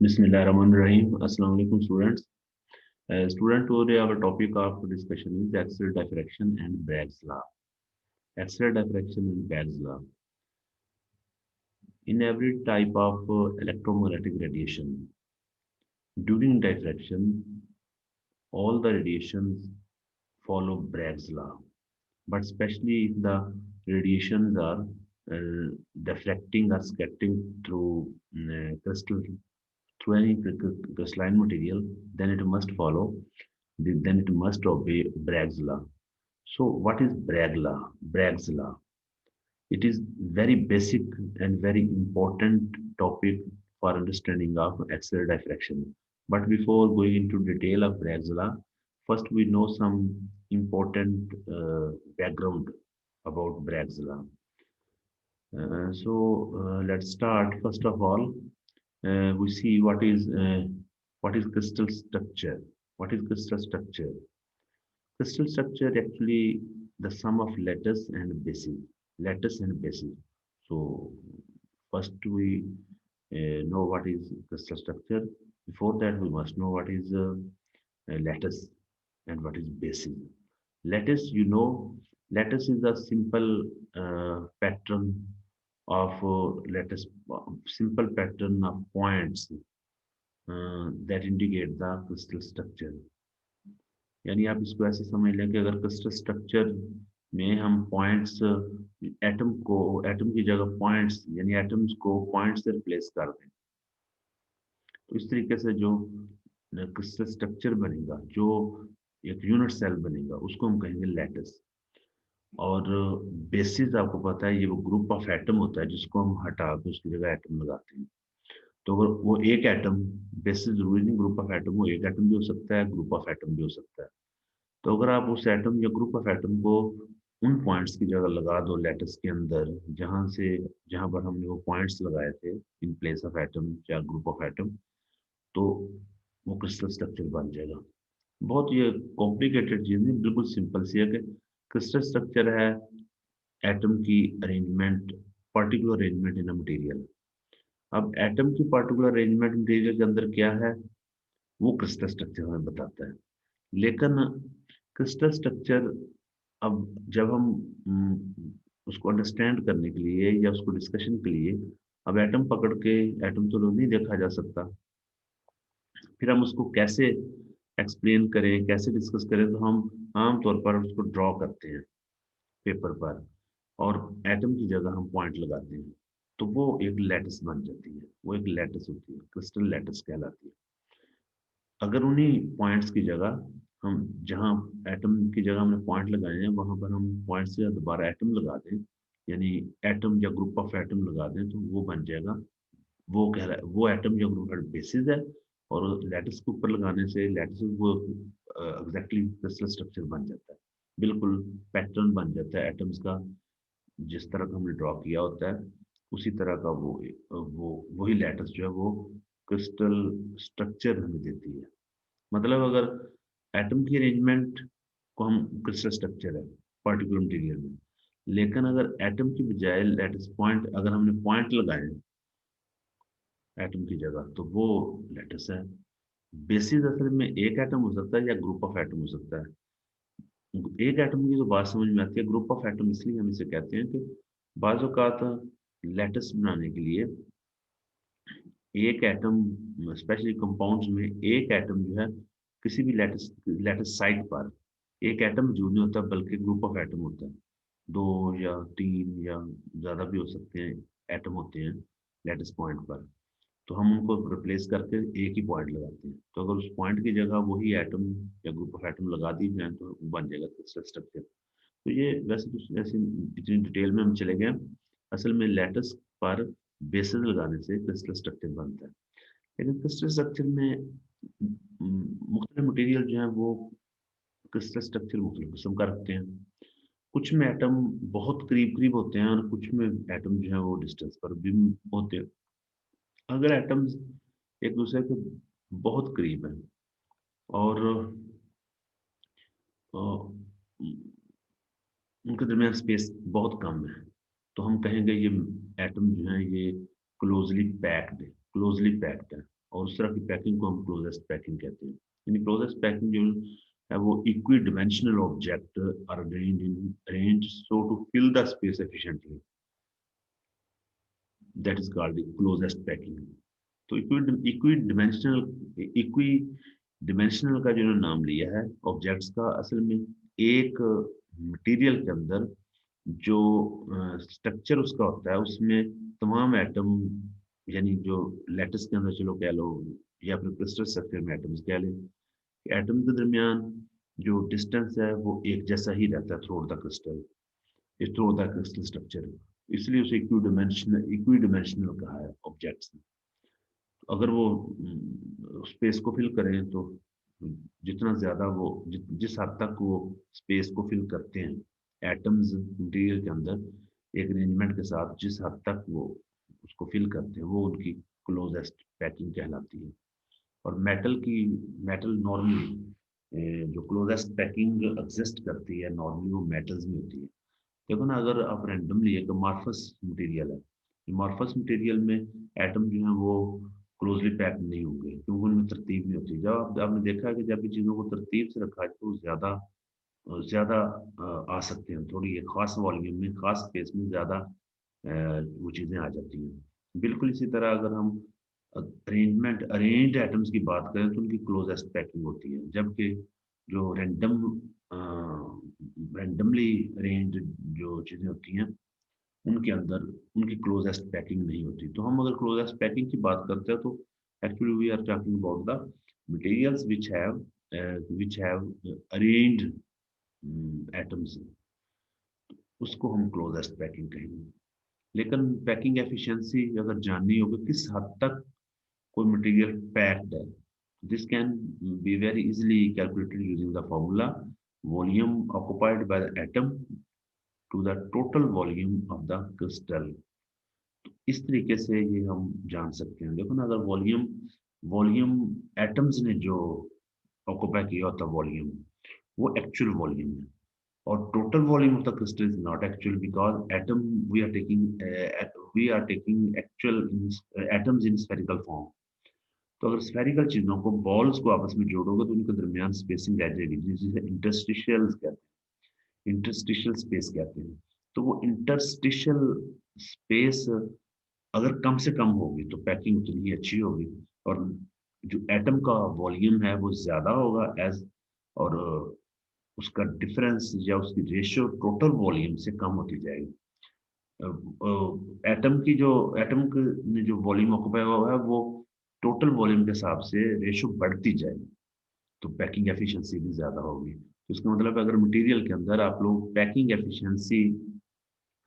Bismillahirrahmanirrahim. Assalamu alaikum, students. Today our topic of discussion is axial diffraction and Bragg's law. Axial diffraction and Bragg's law. In every type of electromagnetic radiation, during diffraction, all the radiations follow Bragg's law. But especially if the radiations are deflecting or scattering through through any crystalline material, then it must follow, then it must obey Bragg's law. So, what is Bragg law? Bragg's law. It is very basic and very important topic for understanding of axial diffraction. But before going into detail of Bragg's law, first we know some important background about Bragg's law. Let's start. First of all, we see what is crystal structure. What is crystal structure? Crystal structure actually the sum of lattice and basis. Lattice and basis. So first we know what is crystal structure. Before that, we must know what is lattice and what is basis. Lattice, lattice is a simple pattern of simple pattern of points that indicate the crystal structure. यानी आप इसको ऐसे समझ लें कि अगर crystal structure में हम पॉइंट्स एटम की जगह पॉइंट्स यानी एटम्स को पॉइंट्स से रिप्लेस कर दें, तो इस तरीके से जो क्रिस्टल स्ट्रक्चर बनेगा, जो एक यूनिट सेल बनेगा, उसको हम कहेंगे लैटिस। और बेसिस आपको पता है, ये वो ग्रुप ऑफ एटम होता है जिसको हम हटा के उसकी जगह एटम लगाते हैं। तो अगर वो एक एटम, बेसिस जरूरी नहीं ग्रुप ऑफ एटम, वो एक एटम भी हो सकता है, ग्रुप ऑफ एटम भी हो सकता है। तो अगर आप उस एटम या ग्रुप ऑफ एटम को उन पॉइंट्स की जगह लगा दो लैटिस के अंदर, जहां पर हमने वो पॉइंट्स लगाए थे इन प्लेस ऑफ एटम या ग्रुप ऑफ एटम, तो वो क्रिस्टल स्ट्रक्चर बन जाएगा। बहुत ये कॉम्प्लिकेटेड चीज नहीं, बिल्कुल सिंपल सी है कि क्रिस्टल स्ट्रक्चर है एटम की arrangement, particular arrangement in a material. अब एटम की पर्टिकुलर अरेंजमेंट मटेरियल के अंदर क्या है, वो क्रिस्टल स्ट्रक्चर हमें बताता है। लेकिन क्रिस्टल स्ट्रक्चर, अब जब हम उसको अंडरस्टैंड करने के लिए या उसको डिस्कशन के लिए, अब एटम पकड़ के, एटम तो नहीं देखा जा सकता, फिर हम उसको कैसे एक्सप्लेन करें, कैसे डिस्कस करें, तो हम आमतौर पर उसको ड्रॉ करते हैं पेपर पर, और एटम की जगह हम पॉइंट लगाते हैं, तो वो एक लैटिस बन जाती है। वो एक लैटिस होती है, क्रिस्टल लैटिस कहलाती है। अगर उन्हीं पॉइंट्स की जगह हम, जहाँ एटम की जगह हमने पॉइंट लगाए हैं, वहां पर हम पॉइंट से दोबारा एटम लगा दें, यानी एटम या ग्रुप ऑफ एटम लगा दें, तो वो बन जाएगा, वो कह रहा है वो एटम या ग्रुप बेसिस है। और लैटिस के ऊपर लगाने से लैटिस वो एग्जैक्टली क्रिस्टल स्ट्रक्चर बन जाता है, बिल्कुल पैटर्न बन जाता है एटम्स का, जिस तरह का हमने ड्रॉ किया होता है उसी तरह का वो वही लैटिस जो है वो क्रिस्टल स्ट्रक्चर हमें देती है। मतलब अगर एटम की अरेंजमेंट को हम क्रिस्टल स्ट्रक्चर है पर्टिकुलर मटेरियल में, लेकिन अगर एटम की बजाय लैटिस पॉइंट, अगर हमने पॉइंट लगाए एटम की जगह, तो वो लैटिस है। बेसिस असल में एक एटम हो सकता है या ग्रुप ऑफ एटम हो सकता है। एक एटम की जो बात समझ में आती है, ग्रुप ऑफ एटम इसलिए हम इसे कहते हैं कि बाज़ औक़ात लैटिस बनाने के लिए एक एटम, स्पेशली कंपाउंड्स में एक एटम जो है किसी भी लैटिस लैटिस साइट पर एक एटम मौजूद नहीं होता, बल्कि ग्रुप ऑफ एटम होता है। दो या तीन या ज़्यादा भी हो सकते हैं एटम होते हैं लैटिस पॉइंट पर, तो हम उनको रिप्लेस करके एक ही पॉइंट लगाते हैं। तो अगर उस पॉइंट की जगह वही एटम या ग्रुप ऑफ एटम लगा दी जाए, तो बन जाएगा क्रिस्टल स्ट्रक्चर। तो ये वैसे तो ऐसे इतनी डिटेल में हम चले गए, असल में लैटिस पर बेसिस लगाने से क्रिस्टल स्ट्रक्चर बनता है। लेकिन क्रिस्टल स्ट्रक्चर में मुख्तलिफ मटेरियल जो है वो क्रिस्टल स्ट्रक्चर मुख्तलिफ किस्म का रखते हैं। कुछ में एटम बहुत करीब करीब होते हैं और कुछ में एटम जो है वो डिस्टेंस पर भी होते हैं। अगर एटम्स एक दूसरे के बहुत करीब हैं और अ, उनके दरमियान स्पेस बहुत कम है, तो हम कहेंगे ये एटम जो है ये क्लोजली पैक्ड है, क्लोजली पैक्ड है। और उस तरह की पैकिंग को हम क्लोजेस्ट पैकिंग कहते हैं। यानी क्लोजेस्ट पैकिंग जो है वो equidimensional object are arranged so to fill the space efficiently, that is called closest packing. तो इक्वी डिमेंशनल का जो नाम लिया है ऑब्जेक्ट्स का, असल में एक मटेरियल के अंदर जो स्ट्रक्चर उसका होता है उसमें तमाम एटम, यानी जो लैटिस के अंदर चलो कह लो या फिर क्रिस्टल स्ट्रक्चर में एटम्स कह लें, एटम के दरमियान जो डिस्टेंस है वो एक जैसा ही रहता है थ्रू द क्रिस्टल स्ट्रक्चर, इसलिए उसे इक्वी डिमेंशनल कहा है ऑब्जेक्ट्स ने। अगर वो स्पेस को फिल करें तो जितना ज्यादा वो जिस हद तक वो स्पेस को फिल करते हैं एटम्स मटेरियल के अंदर एक अरेंजमेंट के साथ, जिस हद तक वो उसको फिल करते हैं वो उनकी क्लोजेस्ट पैकिंग कहलाती है। और मेटल नॉर्मली जो क्लोजेस्ट पैकिंग एग्जिस्ट करती है नॉर्मली वो मेटल्स में होती है। देखो ना, अगर आप रैंडमली एक अमॉर्फस मटेरियल है, अमॉर्फस मटेरियल में एटम जो है वो क्लोजली पैक नहीं होंगे क्योंकि उनमें तरतीब नहीं होती। जब आपने देखा है कि जब भी चीज़ों को तरतीब से रखा जाए तो ज्यादा ज्यादा आ सकते हैं, थोड़ी एक खास वॉल्यूम में खास स्पेस में ज्यादा वो चीज़ें आ जाती हैं। बिल्कुल इसी तरह अगर हम अरेंज्ड एटम्स की बात करें तो उनकी क्लोजेस्ट पैकिंग होती है, जबकि जो रैंडमली अरेंज्ड जो चीज़ें होती हैं उनके अंदर उनकी क्लोजेस्ट पैकिंग नहीं होती। तो हम अगर क्लोजेस्ट पैकिंग की बात करते हैं तो actually we are talking about the materials which have arranged atoms, उसको हम क्लोजेस्ट पैकिंग कहेंगे। लेकिन पैकिंग एफिशिएंसी अगर जाननी होगी किस हद तक कोई मटेरियल पैक्ड है, this can be very easily calculated using the formula volume occupied by the atom to the total volume of the crystal. इस तरीके से ये हम जान सकते हैं। देखो ना, अगर वॉल्यूम वॉल्यूम एटम्स ने जो ऑक्युपाई किया होता वॉल्यूम वो एक्चुअल वॉल्यूम है, और total volume of the crystal is not actual because atom we are taking actual atoms in spherical form. तो अगर स्फेरिकल चीजों को बॉल्स को आपस में जोड़ोगे तो उनके दरमियान स्पेसिंग रह जाएगी जिसे इंटरस्टिशियल कहते हैं, इंटरस्टिशियल स्पेस कहते हैं। तो वो इंटरस्टिशियल स्पेस अगर कम से कम होगी तो पैकिंग उतनी ही अच्छी होगी, और जो एटम का वॉल्यूम है वो ज्यादा होगा एज, और उसका डिफरेंस या उसकी रेशियो टोटल वॉल्यूम से कम होती जाएगी। एटम की जो एटम ने जो वॉल्यूम ऑक्युपाई हुआ है वो टोटल वॉल्यूम के हिसाब से रेशियो बढ़ती जाएगी, तो पैकिंग एफिशिएंसी भी ज्यादा होगी। तो इसका मतलब अगर मटेरियल के अंदर आप लोग पैकिंग एफिशिएंसी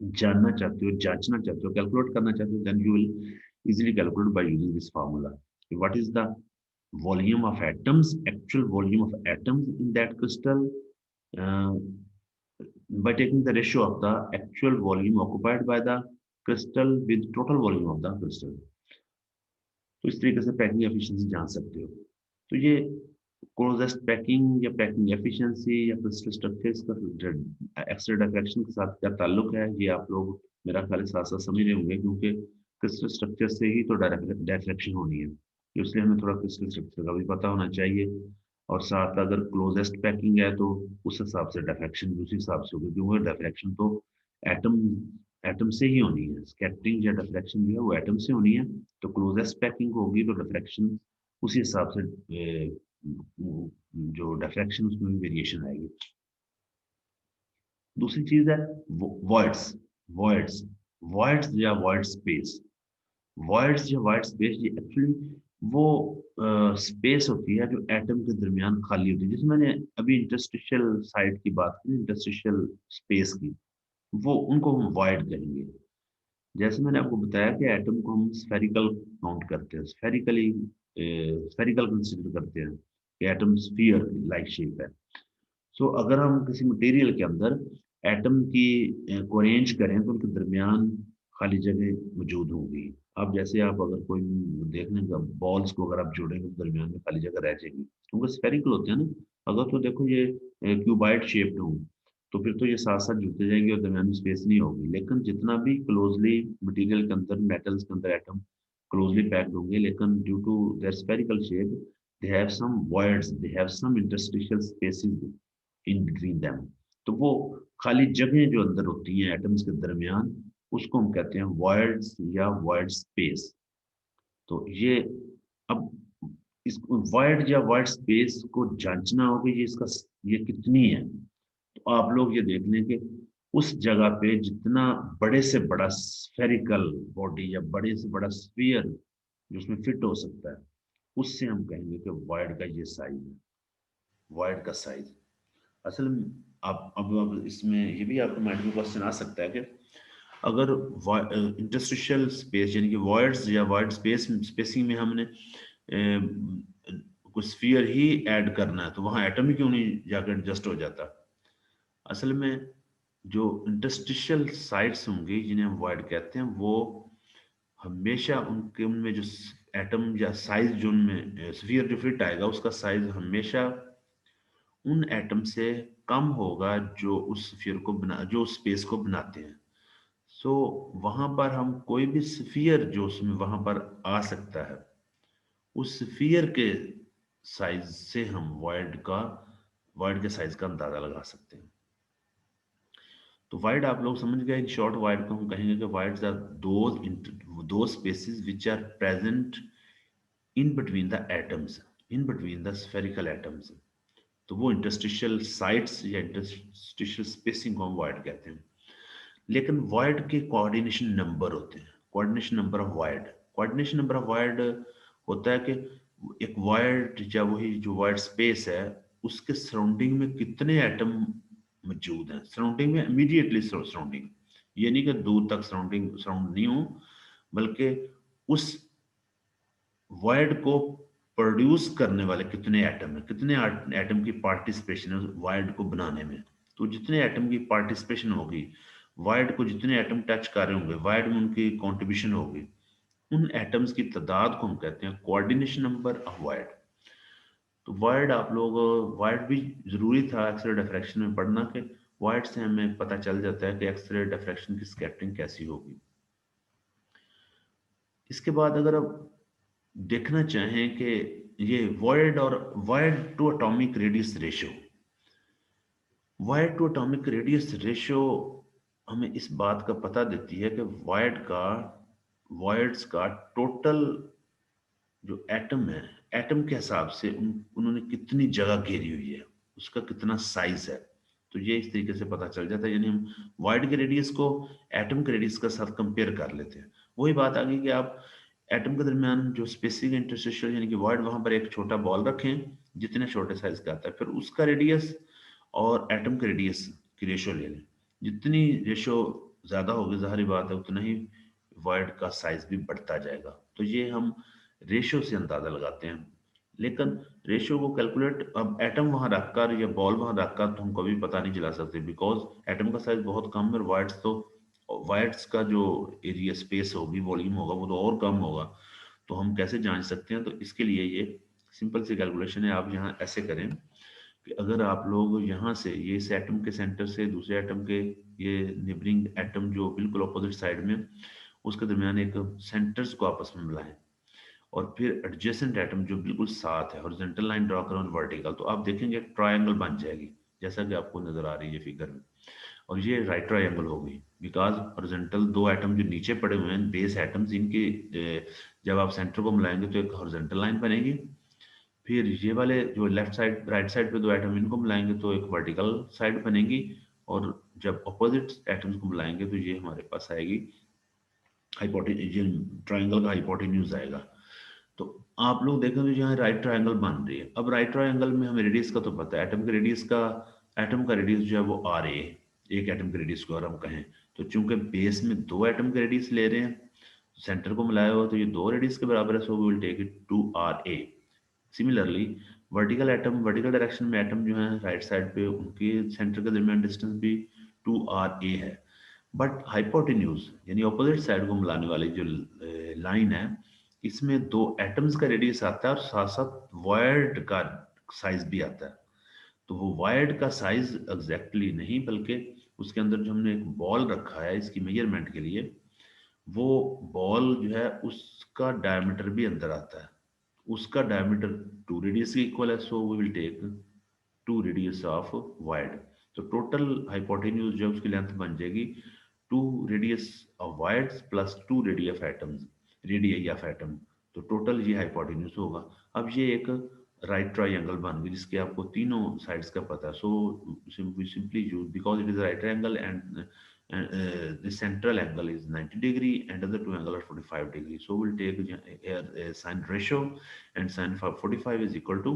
जानना चाहते हो, जांचना चाहते हो, कैलकुलेट करना चाहते हो, then you will easily calculate by using this formula. What is the volume of atoms, actual volume of atoms in that crystal, uh, by taking the ratio of the actual volume occupied by the crystal with total volume of the crystal। तो इस तरीके से packing efficiency जान सकते हो। तो ये closest packing या पैकिंग एफिशिएंसी या क्रिस्टल स्ट्रक्चर्स का एक्स-रे डिफ्रैक्शन के साथ क्या ताल्लुक है, ये आप लोग मेरा ख्याल साथ साथ समझ रहे होंगे, क्योंकि क्रिस्टल स्ट्रक्चर से ही तो डायरेक्शन होनी है, इसलिए हमें थोड़ा क्रिस्टल स्ट्रक्चर का भी पता होना चाहिए। और साथ अगर क्लोजेस्ट पैकिंग है तो उस हिसाब से डिफ्रैक्शन भी उसी हिसाब से होगी, क्योंकि डिफ्रैक्शन तो एटम एटम से ही होनी है, स्कैटरिंग या डिफ्रैक्शन जो है वो एटम से होनी है। तो क्लोजेस्ट पैकिंग होगी तो डिफ्रैक्शन उसी हिसाब से जो डिफ्रैक्शन उसमें भी वेरिएशन आएगी। दूसरी चीज है वॉइड्स वॉइड्स वॉइड्स या वॉइड स्पेस। वॉइड्स या वाइड स्पेस ये एक्चुअली वो स्पेस होती है जो एटम के दरमियान खाली होती है, जिसमें मैंने अभी इंटरस्टिशियल साइड की बात की, इंटरस्टिशियल स्पेस की, वो उनको हम वॉइड कहेंगे। जैसे मैंने आपको बताया कि एटम को हम स्फेरिकल काउंट करते हैं, स्फेरिकल कंसिडर करते हैं कि एटम स्फीयर लाइक शेप है। सो अगर हम किसी मटेरियल के अंदर एटम की को अरेंज करें तो उनके दरमियान खाली जगह मौजूद होगी। अब जैसे आप अगर कोई देखने का बॉल्स को अगर आप जोड़ेंगे तो दरमियान में खाली जगह रह जाएगी क्योंकि स्फेरिकल होते हैं ना। अगर तो देखो ये क्यूबाइड शेप्ड हो तो फिर तो ये साथ साथ जुड़ते जाएंगे और दरमियान में स्पेस नहीं होगी। लेकिन जितना भी क्लोजली मटेरियल के अंदर मेटल्स के अंदर एटम क्लोजली पैक्ड होंगे, लेकिन due to their spherical shape they have some voids, they have some interstitial spaces in between them. तो वो खाली जगहें जो अंदर होती हैं एटम्स के दरमियान, उसको हम कहते हैं वॉइड्स या वॉइड स्पेस। तो ये अब इस वॉइड या वॉइड स्पेस को जांचना होगा, ये इसका ये कितनी है। तो आप लोग ये देख लें कि उस जगह पे जितना बड़े से बड़ा स्फेरिकल बॉडी या बड़े से बड़ा स्फीयर जो उसमें फिट हो सकता है, उससे हम कहेंगे कि वॉइड का ये साइज है, वॉइड का साइज। असल में आप अब इसमें ये भी आपके माइंड में क्वेश्चन आ सकता है कि अगर इंटरस्टिशियल स्पेस यानी कि वॉइड्स या वॉइड स्पेस स्पेसिंग में हमने कुछ स्फीयर ही ऐड करना है, तो वहां एटम ही क्यों नहीं जाकर एडजस्ट हो जाता। असल में जो इंटरस्टिशियल साइट्स होंगी जिन्हें हम वॉइड कहते हैं, वो हमेशा उनके उनमें जो एटम या साइज जो उनमें स्फीयर जो फिट आएगा उसका साइज हमेशा उन एटम से कम होगा जो उस स्फीयर को बना जो स्पेस को बनाते हैं। सो वहां पर हम कोई भी स्फीयर जो उसमें वहां पर आ सकता है, उस स्फीयर के साइज से हम वॉइड के साइज का अंदाजा लगा सकते हैं। तो वाइड आप लोग समझ गए कि शॉर्ट वाइड को हम कहेंगे कि voids are those spaces which are present in between the atoms, in between the spherical atoms. तो वो इंटरस्टिशियल साइट्स या इंटरस्टिशियल स्पेसिंग को हम वाइड कहते हैं। लेकिन वाइड के कोऑर्डिनेशन नंबर होते हैं, coordination number of wide. Coordination number of wide होता है कि एक वाइड या वही जो वाइड स्पेस है उसके सराउंडिंग में कितने एटम मौजूद हैं। सराउंडिंग में इमीडिएटली सराउंडिंग, ये नहीं कि दूर तक सराउंडिंग सराउंड नहीं हो, बल्कि उस वॉइड को प्रोड्यूस करने वाले कितने एटम है, कितने एटम की पार्टिसिपेशन है वॉइड को बनाने में। तो जितने एटम की पार्टिसिपेशन होगी, वॉइड को जितने एटम टच कर रहे होंगे, वॉइड में उनकी कंट्रीब्यूशन होगी, उन एटम्स की तादाद को हम कहते हैं कोऑर्डिनेशन नंबर ऑफ वॉइड। तो वॉइड आप लोग वॉइड भी जरूरी था एक्सरे डिफ्रैक्शन में पढ़ना कि वॉइड से हमें पता चल जाता है कि एक्सरे डिफ्रैक्शन की स्कैटरिंग कैसी होगी। इसके बाद अगर आप देखना चाहें कि ये वॉइड और void to atomic radius ratio, void to atomic radius ratio हमें इस बात का पता देती है कि वॉइड्स का टोटल जो एटम है, एटम के हिसाब से उन्होंने कितनी जगह घेरी हुई है, उसका कितना साइज है। तो ये इस तरीके से पता चल जाता है, यानी हम वॉइड के रेडियस को एटम के रेडियस के साथ कंपेयर कर लेते हैं। वही बात आ गई कि आप एटम के दरमियान जो स्पेसिफिक इंटरस्टिशियल यानी कि वॉइड, वहां पर एक छोटा बॉल रखें जितने छोटे साइज का आता है, फिर उसका रेडियस और एटम के रेडियस की रेशियो ले लें। जितनी रेशियो ज्यादा होगी, जाहिर बात है उतना ही वॉइड का साइज भी बढ़ता जाएगा। तो ये हम रेशियो से अंदाजा लगाते हैं। लेकिन रेशियो को कैलकुलेट अब एटम वहां रखकर या बॉल वहां रखकर तो हम कभी पता नहीं चला सकते, बिकॉज एटम का साइज बहुत कम है और वाइड्स का जो एरिया स्पेस होगी, वॉल्यूम होगा, वो तो और कम होगा। तो हम कैसे जांच सकते हैं? तो इसके लिए ये सिंपल सी कैलकुलेशन है। आप यहाँ ऐसे करें कि अगर आप लोग यहाँ से ये इस एटम के सेंटर से दूसरे एटम के ये नेबरिंग एटम जो बिल्कुल अपोजिट साइड में, उसके दरमियान एक सेंटर्स को आपस में मिलाएं और फिर एडजेसेंट एटम जो बिल्कुल साथ है, हॉरिजॉन्टल लाइन ड्रॉ करो वर्टिकल, तो आप देखेंगे एक ट्रायंगल बन जाएगी जैसा कि आपको नजर आ रही है फिगर में। और ये राइट ट्रायंगल होगी बिकॉज हॉरिजॉन्टल दो एटम जो नीचे पड़े हुए हैं बेस एटम्स, इनके जब आप सेंटर को मिलाएंगे तो एक हॉरिजॉन्टल लाइन बनेगी। फिर ये वाले जो लेफ्ट साइड राइट साइड पे दो एटम, इनको मिलाएंगे तो एक वर्टिकल साइड बनेगी। और जब अपोजिट एटम्स को मिलाएंगे तो ये हमारे पास आएगी हाइपोटेन्यूज, ट्रायंगल का हाइपोटेन्यूज आएगा। तो आप लोग देखें तो यहाँ राइट ट्रायंगल बन रही है। अब राइट ट्रायंगल में हमें रेडियस का तो पता है, एटम का रेडियस जो है वो आर ए, एक एटम के रेडियस को अगर हम कहें, तो चूंकि बेस में दो एटम के रेडियस ले रहे हैं, सेंटर को मिलाया हुआ, तो ये दो रेडियस के बराबर है, so we will take it to R A. Similarly vertical direction में एटम जो है राइट साइड पे, उनके सेंटर के दरमियान डिस्टेंस भी टू आर ए है। बट हाइपोटेन्यूज यानी ऑपोजिट साइड को मिलाने वाली जो लाइन है, इसमें दो एटम्स का रेडियस आता है और साथ साथ वायर्ड का साइज भी आता है। तो वो वायर्ड का साइज एग्जैक्टली नहीं, बल्कि उसके अंदर जो हमने एक बॉल रखा है इसकी मेजरमेंट के लिए, वो बॉल जो है उसका डायमीटर भी अंदर आता है, उसका डायमीटर 2 रेडियस के इक्वल है, so we will take 2 radius of void. तो टोटल हाइपोटेन्यूज जो है उसकी लेंथ बन जाएगी 2 radius of void plus 2 radius of atom. तो टोटल ये हाइपोटेन्यूज होगा। अब ये एक राइट ट्राइंगल बन गई जिसके आपको तीनों साइड्स का पता है, so we simply use because it is right triangle and the central angle is 90 degree and other two angle are 45 degree, so we'll take here a sine ratio, and sine 45 is equal to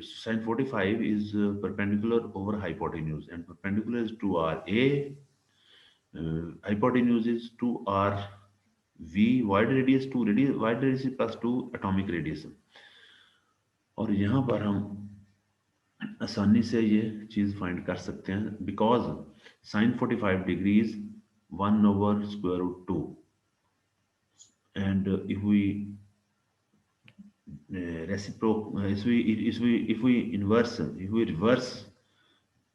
sine 45 is perpendicular over hypotenuse, and perpendicular is 2RA, hypotenuse is 2RV, wide radius 2 radius, wide radius plus 2 atomic radius। और यहाँ पर हम आसानी से ये चीज़ find कर सकते हैं, because sign 45 degree is 1/√2, and if we inverse, if we reverse,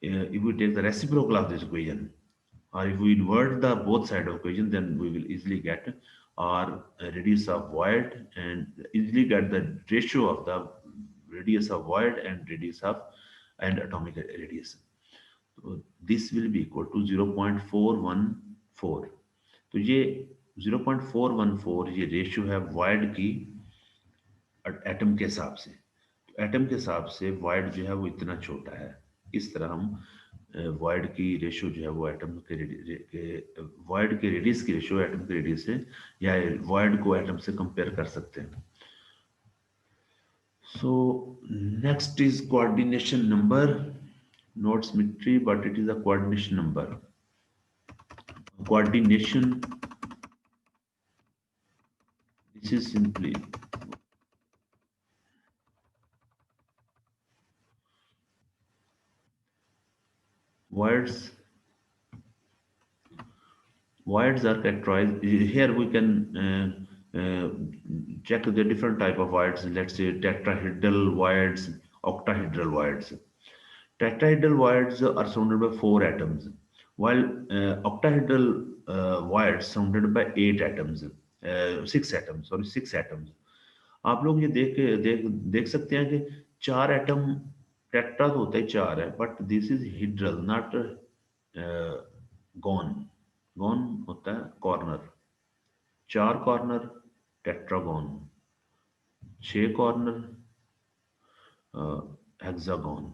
if we take the reciprocal of this equation, or if we invert the both side of equation, then we will easily get our radius of void and easily get the ratio of the radius of void and radius of and atomic radius. So this will be equal to 0.414। तो ये 0.414 ये ratio है wide की atom के हिसाब से। तो atom के हिसाब से वाइड जो है वो इतना छोटा है। इस तरह हम वाइड की रेशियो जो है वो एटम के वाइड के रेडियस की रेशियो एटम के रेडियस से या वाइड को एटम से कंपेयर कर सकते हैं। So next is coordination number, not symmetry but it is a coordination number। coordination, this is simply words are characterized here. We can check the different type of voids, let's say tetrahedral voids, octahedral voids। Tetrahedral voids are surrounded by 4 atoms, while octahedral voids surrounded by 8 atoms, 6 atoms, sorry 6 atoms। आप लोग ये देख सकते हैं कि 4 atom, tetra तो होता है 4 है, but this is hedral not gon. Gon होता है corner, 4 corner tetragon, 6 corner hexagon,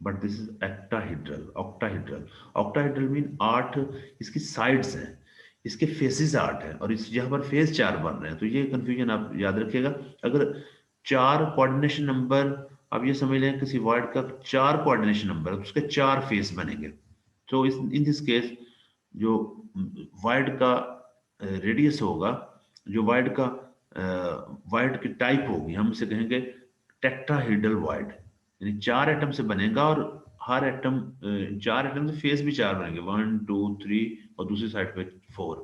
but this is octahedral octahedral. Octahedral mean 8 इसकी साइड्स हैं, इसके फेसेस 8 हैं और इस यहाँ पर फेस 4 बन रहे हैं। तो ये कंफ्यूजन आप याद रखिएगा। अगर 4 कोऑर्डिनेशन नंबर, आप ये समझ लें किसी वर्ड का 4 कोऑर्डिनेशन नंबर, उसके 4 फेस बनेंगे। तो इस इन दिस केस जो वर्ड का रेडियस होगा, जो वर्ड का वर्ड की टाइप होगी, हम इसे कहेंगे टेट्राहेड्रल वर्ड, यानी 4 एटम से बनेगा और हर एटम 4 एटम से फेस भी 4 बनेंगे, 1 2 3 और दूसरी साइड पे 4।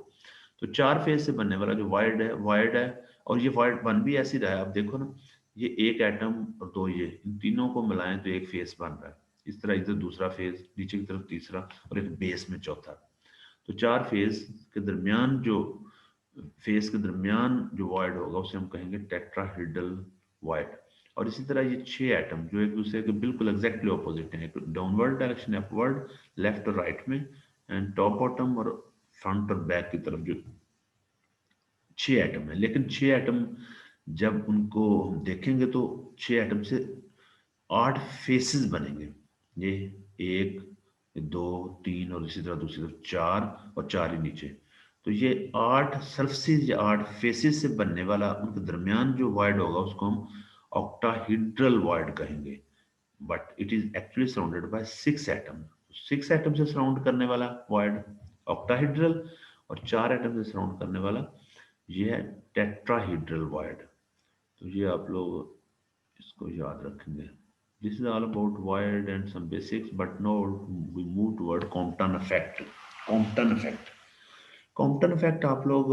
तो 4 फेस से बनने वाला जो वाइड है और ये वाइड बन भी ऐसी रहा है। आप देखो ना, ये एक एटम और 2 ये, इन तीनों को मिलाएं तो एक फेस बन रहा है। इस तरह इधर दूसरा फेस, नीचे की तरफ तीसरा और एक बेस में चौथा। तो 4 फेस के दरमियान जो वाइड होगा उसे हम कहेंगे टेट्राहेड्रल वाइड। और इसी तरह ये 6 एटम जो एक दूसरे के बिल्कुल एग्जैक्टली ऑपोजिट हैं, डाउनवर्ड डायरेक्शन, अपवर्ड, लेफ्ट और राइट में, एंड टॉप बॉटम और फ्रंट और बैक की तरफ जो 6 एटम है। लेकिन 6 एटम जब उनको हम देखेंगे तो 6 एटम से 8 फेसेस बनेंगे। ये 1 2 3 और इसी तरह दूसरी तरफ 4 और 4 ही नीचे। तो ये 8 सरफेसेस या 8 फेसेस से बनने वाला उनके दरमियान जो वाइड होगा उसको हम ऑक्टाहेड्रल वाइड कहेंगे। But it is actually surrounded by 6 atom. 6 atom से सराउंड करने वाला वाइड ऑक्टाहेड्रल और 4 एटम से सराउंड करने वाला ये है टेट्राहेड्रल वाइड। तो ये आप लोग इसको याद रखेंगे। This is all about wired and some basics, but now we move toward Compton effect। Compton effect, Compton effect आप लोग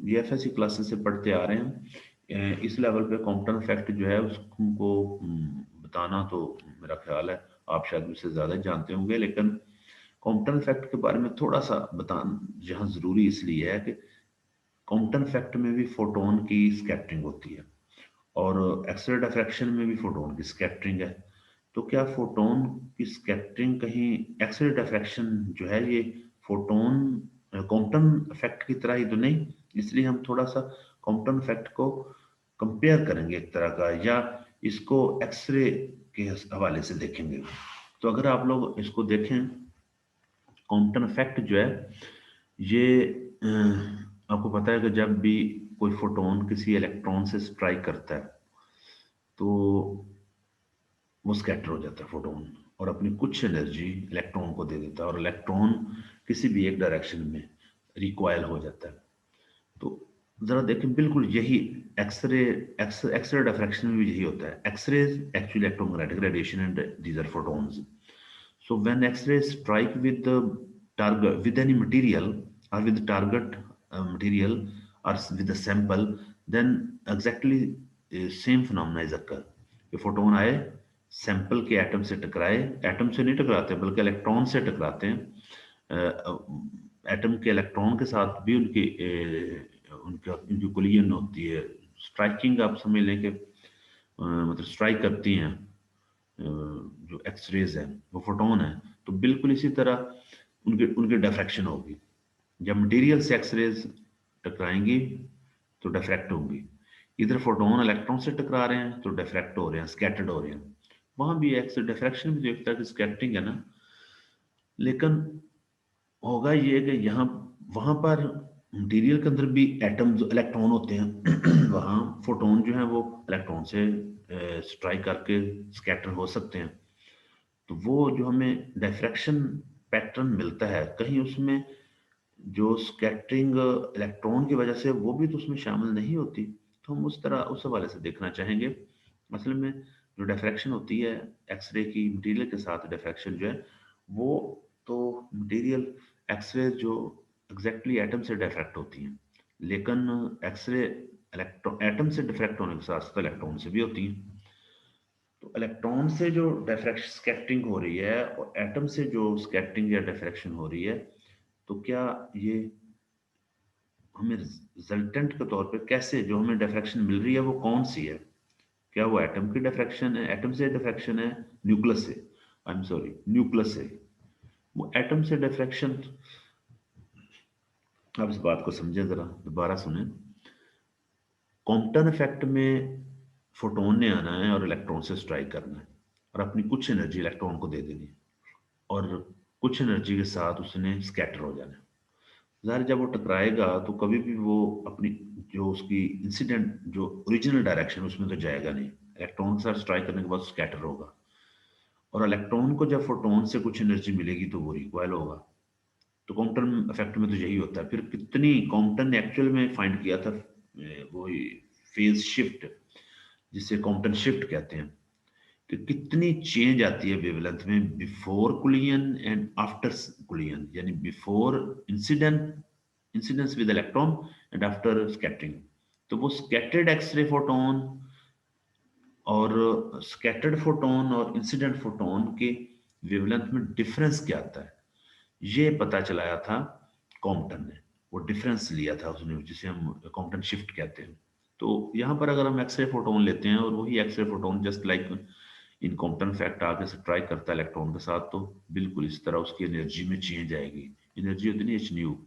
ये एफएससी क्लासेस से पढ़ते आ रहे हैं। इस लेवल पे Compton effect जो है उसको बताना तो मेरा ख्याल है आप शायद मुझसे ज़्यादा जानते होंगे, लेकिन कॉम्पटन इफेक्ट के बारे में थोड़ा सा बताना यहाँ जरूरी इसलिए है कि कॉम्पटन इफेक्ट में भी फोटोन की स्कैटरिंग होती है और एक्सरे डिफ्रैक्शन में भी फोटोन की स्कैटरिंग है। तो क्या फोटोन की स्कैटरिंग कहीं एक्सरे डिफ्रैक्शन जो है ये फोटोन कॉम्पटन इफेक्ट की तरह ही तो नहीं, इसलिए हम थोड़ा सा कॉम्पटन इफेक्ट को कंपेयर करेंगे एक तरह का, या इसको एक्सरे के हवाले से देखेंगे। तो अगर आप लोग इसको देखें, कॉम्पटन इफेक्ट जो है ये आपको पता है कि जब भी कोई फोटोन किसी इलेक्ट्रॉन से स्ट्राइक करता है तो वो स्कैटर हो जाता है फोटोन, और अपनी कुछ एनर्जी इलेक्ट्रॉन को दे देता है, और इलेक्ट्रॉन किसी भी एक डायरेक्शन में रिकॉइल हो जाता है। तो जरा देखें, बिल्कुल यही एक्सरे एक्सरे डिफ्रैक्शन में भी यही होता है। X ray actually electromagnetic radiation and these are photons. So when X-rays strike with the target, with any material or with the target material or with the sample, then exactly same phenomena is occur. ये photon आए, sample के atom से टकराए, atom से नहीं टकराते बल्कि electron से टकराते हैं। एटम के इलेक्ट्रॉन के साथ भी उनकी कोलिजन होती है। स्ट्राइकिंग आप समझ लें कि मतलब स्ट्राइक करती हैं जो एक्सरेज है वो फोटोन है। तो बिल्कुल इसी तरह उनके उनकी डिफ्रैक्शन होगी। जब मटेरियल से एक्सरेज टकराएंगी तो डिफ्रैक्ट होंगी। इधर फोटोन इलेक्ट्रॉन से टकरा रहे हैं तो डिफ्रैक्ट हो रहे हैं, स्कैटर्ड हो रहे हैं। वहां भी एक्स डिफ्रैक्शन भी जो एक तरह की स्कैटरिंग है ना, लेकिन होगा ये कि यहाँ वहां पर मटेरियल के अंदर भी एटम जो इलेक्ट्रॉन होते हैं वहाँ फोटोन जो है वो इलेक्ट्रॉन से स्ट्राइक करके स्कैटर हो सकते हैं। तो वो जो हमें डिफ्रैक्शन पैटर्न मिलता है कहीं उसमें जो स्कैटरिंग इलेक्ट्रॉन की वजह से वो भी तो उसमें शामिल नहीं होती। तो हम उस तरह उस हवाले से देखना चाहेंगे। असल में जो डिफ्रैक्शन होती है एक्सरे की मटेरियल के साथ डिफ्रैक्शन जो है वो तो मटेरियल एक्सरे जो एग्जैक्टली एटम से डिफ्रैक्ट होती हैं, लेकिन एक्सरे इलेक्ट्रॉन एटम से डिफ्रैक्ट होने के साथ साथ इलेक्ट्रॉन से भी होती हैं। तो इलेक्ट्रॉन से जो डिफ्रैक्शन स्कैटरिंग हो रही है और एटम से जो स्कैटरिंग या डिफ्रैक्शन हो रही है, तो क्या ये हमें रिजल्टेंट के तौर पे कैसे जो हमें डिफ्रैक्शन मिल रही है वो कौन सी है? क्या वो एटम की डिफ्रैक्शन है, एटम से डिफ्रैक्शन है, न्यूक्लियस से, आई एम सॉरी न्यूक्लियस से? वो एटम से डिफ्रैक्शन, आप इस बात को समझें, जरा दोबारा सुने। कॉम्पटन इफेक्ट में फोटोन ने आना है और इलेक्ट्रॉन से स्ट्राइक करना है और अपनी कुछ एनर्जी इलेक्ट्रॉन को दे देनी है, और कुछ एनर्जी के साथ उसने स्कैटर हो जाना है। ज़ाहिर जब वो टकराएगा तो कभी भी वो अपनी जो उसकी इंसिडेंट जो ओरिजिनल डायरेक्शन उसमें तो जाएगा नहीं, इलेक्ट्रॉन के साथ स्ट्राइक करने के बाद स्कैटर होगा। और इलेक्ट्रॉन को जब फोटोन से कुछ एनर्जी मिलेगी तो वो रिकॉइल होगा। तो कॉम्पटन इफेक्ट में तो यही होता है। फिर कितनी कॉम्पटन ने एक्चुअल में फाइंड किया था वो फेज शिफ्ट, जिसे कॉम्पटन शिफ्ट कहते हैं, कि कितनी चेंज आती है वेवलेंथ में before collision and after collision, यानी before incidence with electron and after scattering. तो वो स्कैटर्ड एक्सरे फोटोन और स्कैटर्ड फोटोन और इंसिडेंट फोटोन के वेवलेंथ में डिफरेंस क्या आता है, ये पता चलाया था कॉम्पटन ने। वो डिफरेंस लिया था उसने, जिसे हम कॉम्पटन शिफ्ट कहते हैं। तो यहाँ पर अगर हम एक्सरे फोटोन लेते हैं और वही x ray photon just like in Compton fact आगे से ट्राई करता है इलेक्ट्रॉन के साथ, तो बिल्कुल इस तरह उसकी एनर्जी में चेंज आएगी। एनर्जी होती नहीं एच न्यू,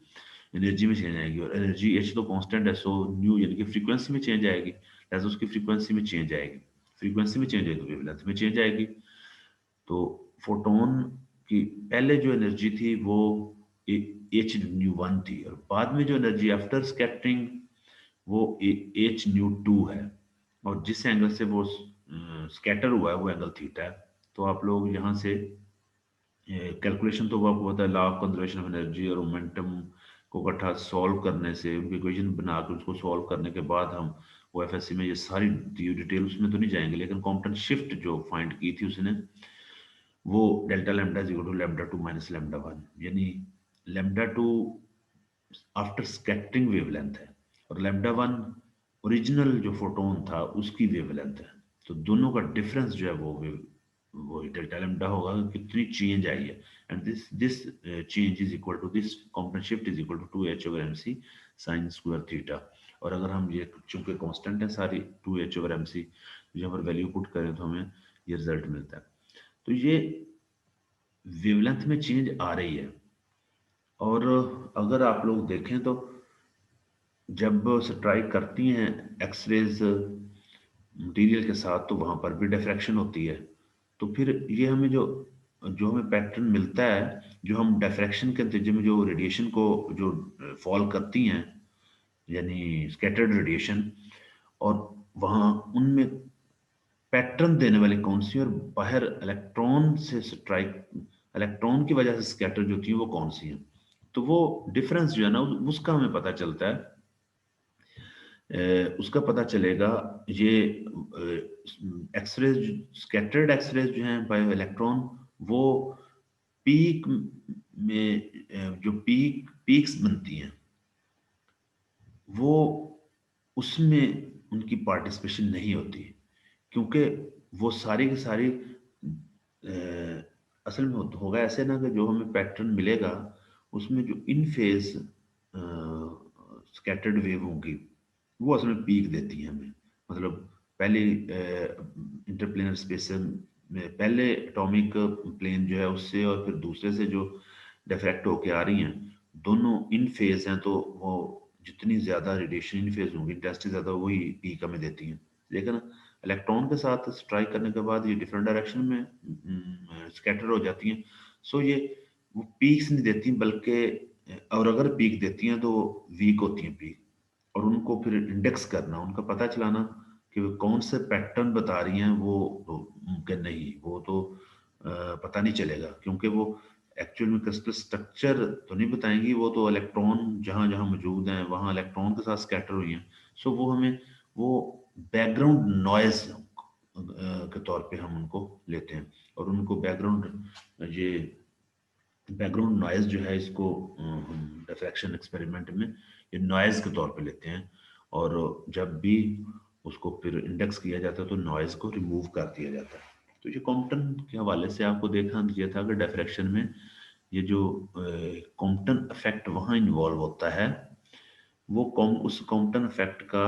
एनर्जी में चेंज आएगी। और एनर्जी एच तो कांस्टेंट है, सो न्यू यानी कि फ्रीक्वेंसी में चेंज आएगी, जैसे उसकी फ्रीक्वेंसी में चेंज आएगी। फ्रीक्वेंसी में चेंज आएगी तो वेवलेंथ में चेंज आएगी। तो फोटोन की पहले जो एनर्जी थी वो एच न्यू वन थी, और बाद में जो एनर्जी आफ्टर स्कैटरिंग वो एच न्यू टू है। और जिस एंगल से वो स्कैटर हुआ है वो एंगल थीटा है। तो आप लोग यहाँ से कैलकुलेशन तो वो आपको पता है, law of conservation of energy और मोमेंटम को इकट्ठा सॉल्व करने से, उनकी इक्वेशन बना के उसको सॉल्व करने के बाद हम वो एफएससी में ये सारी डिटेल उसमें तो नहीं जाएंगे, लेकिन कॉम्पटन शिफ्ट जो फाइंड की थी उसने, वो delta lambda is equal to lambda two minus lambda one, यानी lambda two after scattering wavelength है और लैम्डा वन ओरिजिनल जो फोटोन था उसकी वेवलेंथ है। तो दोनों का डिफरेंस जो है वो डेल्टा लैम्डा होगा, कितनी चेंज आई है। and this change is equal to this component shift is equal to 2h over mc sin square theta। और अगर हम ये चूंकि कांस्टेंट है सारी 2h over mc, जब हम वैल्यू पुट करें तो हमें ये रिजल्ट मिलता है। तो ये वेवलेंथ में चेंज आ रही है। और अगर आप लोग देखें तो जब स्ट्राइक करती हैं एक्सरेज मटेरियल के साथ तो वहां पर भी डिफ्रैक्शन होती है। तो फिर ये हमें जो जो हमें पैटर्न मिलता है, जो हम डिफ्रैक्शन के नतीजे में जो रेडिएशन को जो फॉल करती हैं यानी स्कैटर्ड रेडिएशन, और वहाँ उनमें पैटर्न देने वाली कौन सी और बाहर इलेक्ट्रॉन से स्ट्राइक इलेक्ट्रॉन की वजह से स्कैटर जो थी वो कौन सी है। तो वो डिफरेंस जो है ना उसका हमें पता चलता है। उसका पता चलेगा ये एक्सरेज स्कैटर्ड एक्सरेज जो हैं बाय इलेक्ट्रॉन, वो पीक में जो पीक्स बनती हैं वो उसमें उनकी पार्टिसिपेशन नहीं होती, क्योंकि वो सारी की सारी असल में होगा ऐसे ना कि जो हमें पैटर्न मिलेगा उसमें जो इन फेज स्कैटर्ड वेव होंगी वो असल में पीक देती है हमें। मतलब पहले इंटरप्लेनर स्पेस में पहले एटॉमिक प्लेन जो है उससे और फिर दूसरे से जो डिफ्रैक्ट होके आ रही हैं, दोनों इन फेज हैं, तो वो जितनी ज्यादा रेडिएशन इन फेज होंगी इंटेंसिटी ज्यादा वही पीक हमें देती हैं। लेकिन इलेक्ट्रॉन के साथ स्ट्राइक करने के बाद ये डिफरेंट डायरेक्शन में स्कैटर हो जाती हैं। सो ये वो पीक्स नहीं देती बल्कि और अगर पीक देती हैं तो वीक होती हैं पीक, और उनको फिर इंडेक्स करना, उनका पता चलाना कि वो कौन से पैटर्न बता रही हैं वो मुमकिन नहीं, वो तो पता नहीं चलेगा, क्योंकि वो एक्चुअल में क्रिस्टल स्ट्रक्चर तो नहीं बताएंगी, वो तो इलेक्ट्रॉन जहाँ जहाँ मौजूद हैं वहाँ इलेक्ट्रॉन के साथ स्कैटर हुई हैं। सो वो हमें वो बैकग्राउंड नॉइज के तौर पे हम उनको लेते हैं, और उनको ये बैकग्राउंड नॉइज जो है इसको हम डिफ्रैक्शन एक्सपेरिमेंट में ये नॉइज के तौर पे लेते हैं, और जब भी उसको फिर इंडेक्स किया जाता है तो नॉइज को रिमूव कर दिया जाता है। तो ये कॉम्पटन के हवाले से आपको देखना दिया था कि डिफ्रैक्शन में ये जो कॉम्पटन इफेक्ट वहाँ इन्वॉल्व होता है, वो उस कॉम्पटन इफेक्ट का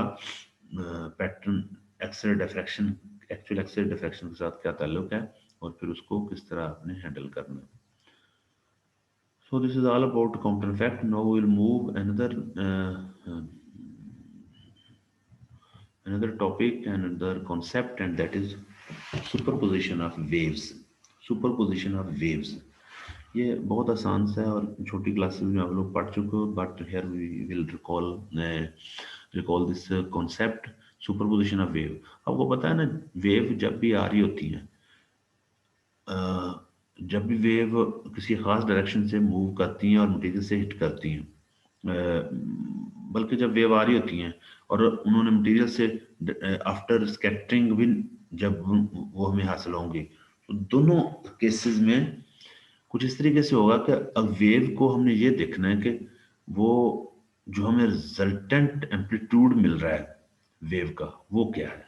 pattern x ray diffraction actual x ray diffraction के साथ क्या ताल्लुक है और फिर उसको किस तरह आपने हैंडल करना है। So this is all about Compton fact. Now we'll move another topic and another concept, and that is superposition of waves. Superposition of waves. ये बहुत आसान सा है और छोटी क्लासेस में आप लोग पढ़ चुके हो, but here we will recall this concept superposition of wave. आपको पता है ना, वेव जब भी आ रही होती है, जब भी वेव किसी खास डायरेक्शन से मूव करती हैं और मटेरियल से हिट करती हैं, बल्कि जब वेव आ रही होती हैं और उन्होंने मटेरियल से आफ्टर स्कैटरिंग भी जब वो हमें हासिल होंगी, तो दोनों केसेस में कुछ इस तरीके से होगा कि अब वेव को हमने ये देखना है कि वो जो हमें रिजल्टेंट एम्पलीट्यूड मिल रहा है वेव का वो क्या है।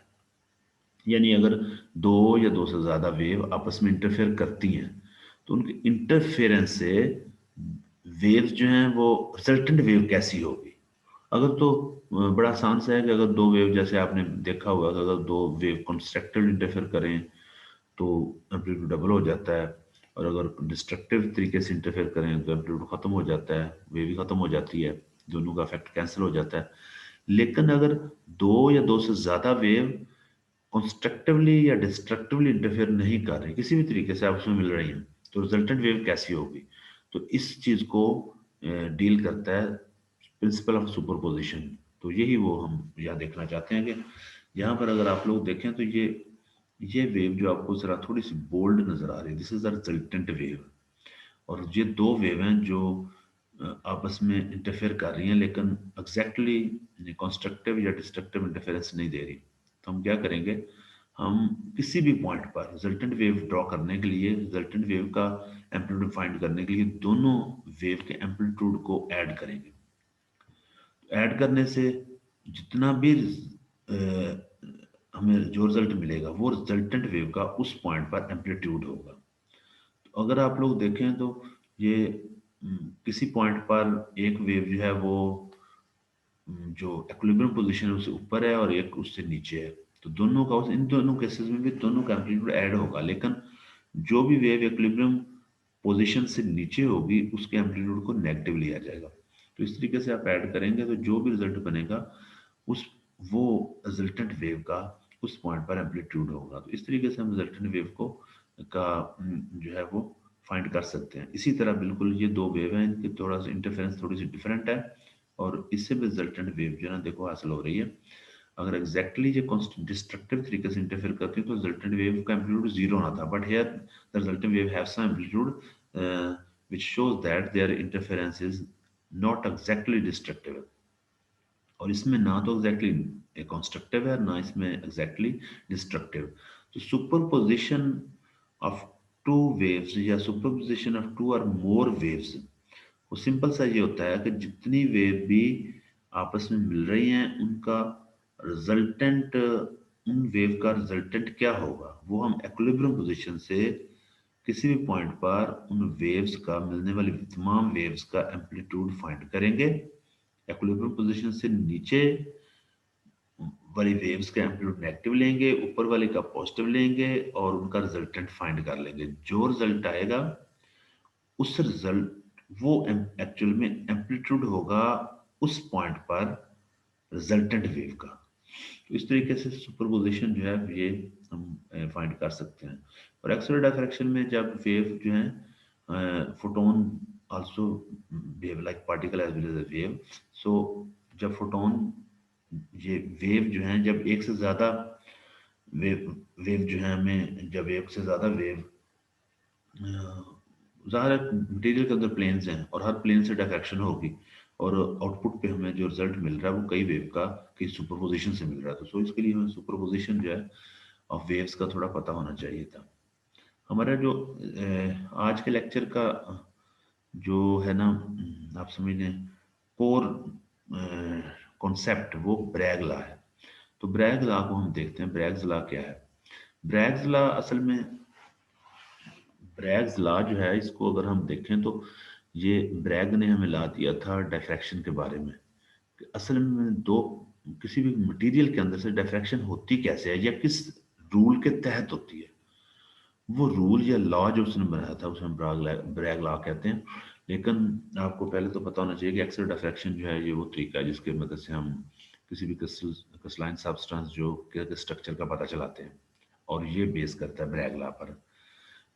यानी अगर दो या दो से ज्यादा वेव आपस में इंटरफेयर करती हैं तो उनके इंटरफेरेंस से वेव्स जो हैं वो रिजल्टेंट वेव कैसी होगी। अगर तो बड़ा आसान सा है कि अगर दो वेव, जैसे आपने देखा होगा कि अगर दो वेव कंस्ट्रक्टिव इंटरफेयर करें तो एम्पलीट्यूड डबल हो जाता है, और अगर डिस्ट्रक्टिव तरीके से इंटरफेयर करें तो एम्पलीट्यूड खत्म हो जाता है, वेव भी खत्म हो जाती है, दोनों का इफेक्ट कैंसिल हो जाता है। लेकिन अगर दो या दो से ज्यादा वेव कंस्ट्रक्टिवली या डिस्ट्रक्टिवली इंटरफेयर नहीं कर रही, किसी भी तरीके से आपस में मिल रही हैं, तो रिजल्टेंट वेव कैसी होगी। तो इस चीज को डील करता है प्रिंसिपल ऑफ सुपरपोजिशन। तो यही वो हम यहाँ देखना चाहते हैं कि यहाँ पर अगर आप लोग देखें तो ये वेव जो आपको जरा थोड़ी सी बोल्ड नजर आ रही है, this is the resultant wave. और ये दो वेव हैं जो आपस में इंटरफेयर कर रही हैं, लेकिन एग्जैक्टली कंस्ट्रक्टिव या डिस्ट्रक्टिव इंटरफेरेंस नहीं दे रही। तो हम क्या करेंगे, हम किसी भी पॉइंट पर रिजल्टेंट वेव ड्रॉ करने के लिए, रिजल्टेंट वेव का एम्पलीट्यूड फाइंड करने के लिए दोनों वेव के एम्पलीट्यूड को ऐड करेंगे। ऐड करने से जितना भी हमें जो रिजल्ट मिलेगा वो रिजल्टेंट वेव का उस पॉइंट पर एम्पलीट्यूड होगा। अगर आप लोग देखें तो ये किसी पॉइंट पर एक वेव जो है वो जो इक्विलिब्रियम पोजीशन है उससे ऊपर है और एक उससे नीचे है, तो दोनों का इन दोनों केसेस में भी दोनों का एम्पलीट्यूड ऐड होगा, लेकिन जो भी वेव इक्विलिब्रियम पोजीशन से नीचे होगी उसके एम्पलीट्यूड को नेगेटिव लिया जाएगा। तो इस तरीके से आप ऐड करेंगे तो जो भी रिजल्ट बनेगा उस वो रिजल्टेंट वेव का उस पॉइंट पर एम्पलीट्यूड होगा। तो इस तरीके से हम रिजल्टेंट वेव को का जो है वो फाइंड कर सकते हैं। इसी तरह बिल्कुल ये दो वेव हैं, इनकी थोड़ा सा इंटरफेरेंस थोड़ी सी डिफरेंट है और इससे भी रिजल्टेंट वेव जो है ना देखो हासिल हो रही है। अगर एग्जैक्टली ये डिस्ट्रक्टिव तरीके से इंटरफेयर करती है तो रिजल्टेंट वेव का एम्पलीट्यूड जीरो होना था, but here the resultant wave have some amplitude which shows that their interference is not exactly destructive, और इसमें ना तो एग्जैक्टली कंस्ट्रक्टिव है ना इसमें एग्जैक्टली डिस्ट्रक्टिव। तो सुपरपोजिशन ऑफ टू वेव्स या सुपरपोजिशन ऑफ टू और मोर वेव्स, वो सिंपल सा ये होता है कि जितनी वेव भी आपस में मिल रही हैं उनका रिजल्टेंट, उन वेव का रिजल्टेंट क्या होगा वो हम एक्विलिब्रियम पोजीशन से किसी भी पॉइंट पर उन वेव्स का, मिलने वाली तमाम वेव्स का एम्पलीट्यूड फाइंड करेंगे। एक्विलिब्रियम पोजीशन से नीचे वाली वेव्स का एम्पलीट्यूड नेगेटिव लेंगे, ऊपर वाले का पॉजिटिव लेंगे और उनका रिजल्टेंट फाइंड कर लेंगे। जो रिजल्ट आएगा उस रिजल्ट वो एक्चुअल में एम्पलीट्यूड होगा उस पॉइंट पर रिजल्टेंट वेव का। तो इस तरीके से सुपरपोजिशन जो है ये हम फाइंड कर सकते हैं। और एक्स-रे डिफ्रैक्शन में जब वेव जो है photon also behave like particle as well as a wave, so जब फोटोन ये वेव जो है जब एक से ज्यादा वेव वेव जो है हमें जब एक से ज्यादा वेव, ज़ाहिर है मटेरियल के अंदर प्लेन्स हैं और हर प्लेन से डिफ्रैक्शन होगी और आउटपुट पे हमें जो रिजल्ट मिल रहा है वो कई वेव का कई सुपरपोजिशन से मिल रहा है। तो सो इसके लिए हमें सुपरपोजिशन जो है ऑफ वेव्स का थोड़ा पता होना चाहिए था। हमारा जो आज के लेक्चर का जो है ना आप समझ लें कोर कॉन्सेप्ट वो ब्रैग लॉ है। तो ब्रैग लॉ को हम देखते हैं, ब्रैग्स लॉ क्या है। ब्रैग्स लॉ असल में, ब्रैग्स लॉ जो है इसको अगर हम देखें तो ये ब्रैग ने हमें ला दिया था डिफ्रैक्शन के बारे में कि असल में दो किसी भी मटेरियल के अंदर से डिफ्रैक्शन होती कैसे है या किस रूल के तहत होती है। वो रूल या लॉ जो उसने बनाया था उसे हम ब्रैग लॉ कहते हैं। लेकिन आपको पहले तो पता होना चाहिए कि एक्सल डिफ्रैक्शन जो है ये वो तरीका है जिसकी मदद से हम किसी भी क्रिस्टलाइन सब्सटेंस जो के स्ट्रक्चर का पता चलाते हैं, और ये बेस करता है ब्रैग लॉ पर।